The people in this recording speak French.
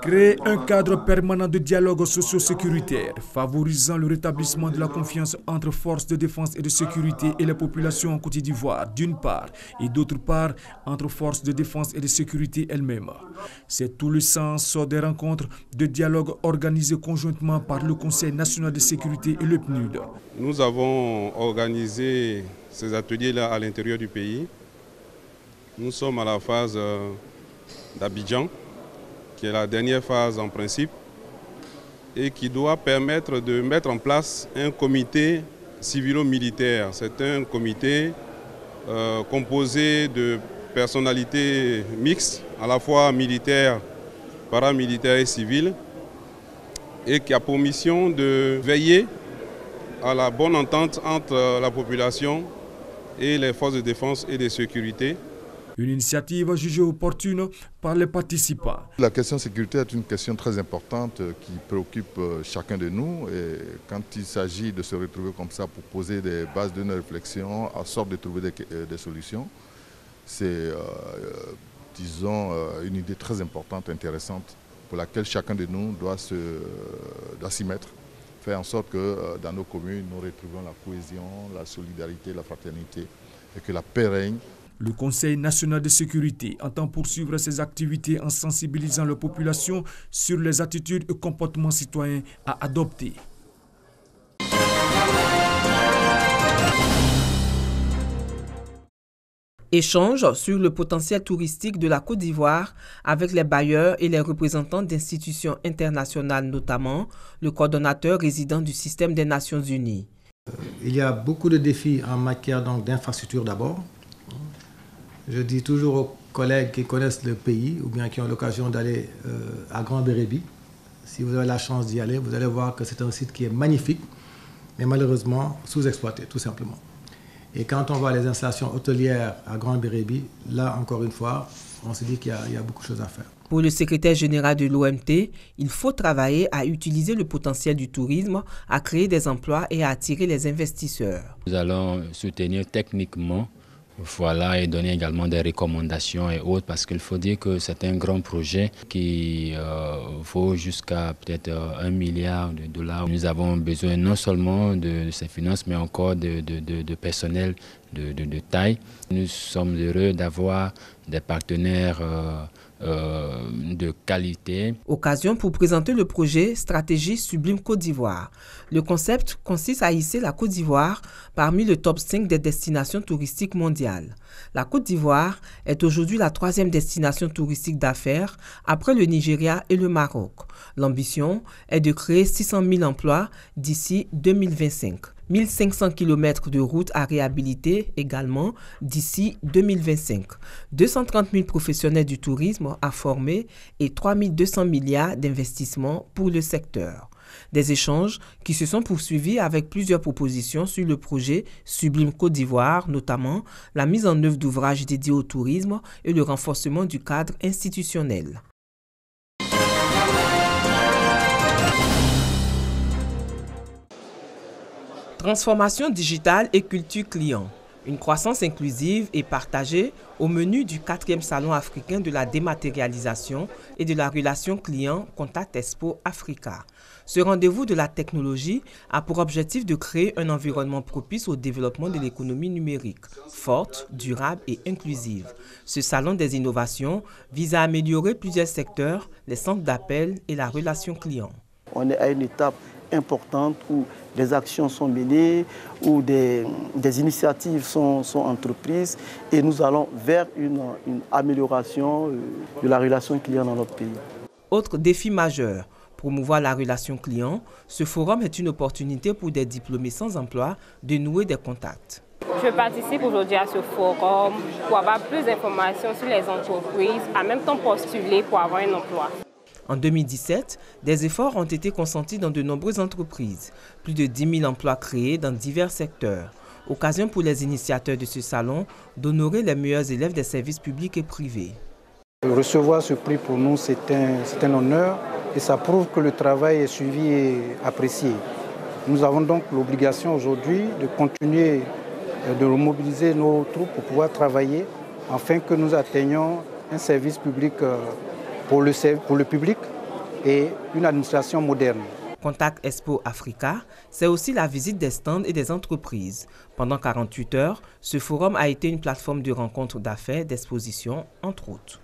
Créer un cadre permanent de dialogue socio-sécuritaire, favorisant le rétablissement de la confiance entre forces de défense et de sécurité et les populations en Côte d'Ivoire, d'une part, et d'autre part, entre forces de défense et de sécurité elles-mêmes. C'est tout le sens des rencontres de dialogue organisées conjointement par le Conseil national de sécurité et le PNUD. Nous avons organisé ces ateliers-là à l'intérieur du pays. Nous sommes à la phase d'Abidjan, qui est la dernière phase en principe, et qui doit permettre de mettre en place un comité civilo-militaire. C'est un comité composé de personnalités mixtes, à la fois militaires, paramilitaires et civiles, et qui a pour mission de veiller à la bonne entente entre la population et les forces de défense et de sécurité. Une initiative jugée opportune par les participants. La question sécuritaire est une question très importante qui préoccupe chacun de nous. Et quand il s'agit de se retrouver comme ça pour poser des bases d'une réflexion, en sorte de trouver des solutions, c'est, disons, une idée très importante, intéressante, pour laquelle chacun de nous doit s'y mettre. Faire en sorte que dans nos communes, nous retrouvions la cohésion, la solidarité, la fraternité et que la paix règne. Le Conseil national de sécurité entend poursuivre ses activités en sensibilisant la population sur les attitudes et comportements citoyens à adopter. Échange sur le potentiel touristique de la Côte d'Ivoire avec les bailleurs et les représentants d'institutions internationales, notamment le coordonnateur résident du système des Nations Unies. Il y a beaucoup de défis en matière d'infrastructures d'abord. Je dis toujours aux collègues qui connaissent le pays ou bien qui ont l'occasion d'aller à Grand Bérébi, si vous avez la chance d'y aller, vous allez voir que c'est un site qui est magnifique, mais malheureusement sous-exploité, tout simplement. Et quand on voit les installations hôtelières à Grand Bérébi, là, encore une fois, on se dit qu'il y a beaucoup de choses à faire. Pour le secrétaire général de l'OMT, il faut travailler à utiliser le potentiel du tourisme, à créer des emplois et à attirer les investisseurs. Nous allons soutenir techniquement, voilà, et donner également des recommandations et autres, parce qu'il faut dire que c'est un grand projet qui vaut jusqu'à peut-être $1 milliard. Nous avons besoin non seulement de ces finances, mais encore de personnel de taille. Nous sommes heureux d'avoir des partenaires de qualité. Occasion pour présenter le projet Stratégie Sublime Côte d'Ivoire. Le concept consiste à hisser la Côte d'Ivoire parmi le top 5 des destinations touristiques mondiales. La Côte d'Ivoire est aujourd'hui la 3e destination touristique d'affaires après le Nigeria et le Maroc. L'ambition est de créer 600 000 emplois d'ici 2025. 1500 km de routes à réhabiliter également d'ici 2025. 230 000 professionnels du tourisme à former et 3200 milliards d'investissements pour le secteur. Des échanges qui se sont poursuivis avec plusieurs propositions sur le projet Sublime Côte d'Ivoire, notamment la mise en œuvre d'ouvrages dédiés au tourisme et le renforcement du cadre institutionnel. Transformation digitale et culture client. Une croissance inclusive et partagée au menu du 4e Salon africain de la dématérialisation et de la relation client Contact Expo Africa. Ce rendez-vous de la technologie a pour objectif de créer un environnement propice au développement de l'économie numérique, forte, durable et inclusive. Ce salon des innovations vise à améliorer plusieurs secteurs, les centres d'appel et la relation client. On est à une étape importante où des actions sont menées, où des initiatives sont entreprises et nous allons vers une amélioration de la relation client dans notre pays. Autre défi majeur, promouvoir la relation client, ce forum est une opportunité pour des diplômés sans emploi de nouer des contacts. Je participe aujourd'hui à ce forum pour avoir plus d'informations sur les entreprises, en même temps postuler pour avoir un emploi. En 2017, des efforts ont été consentis dans de nombreuses entreprises. Plus de 10 000 emplois créés dans divers secteurs. Occasion pour les initiateurs de ce salon d'honorer les meilleurs élèves des services publics et privés. Recevoir ce prix pour nous, c'est un honneur et ça prouve que le travail est suivi et apprécié. Nous avons donc l'obligation aujourd'hui de continuer de mobiliser nos troupes pour pouvoir travailler afin que nous atteignions un service public pour le public et une administration moderne. Contact Expo Africa, c'est aussi la visite des stands et des entreprises. Pendant 48 heures, ce forum a été une plateforme de rencontres d'affaires, d'expositions, entre autres.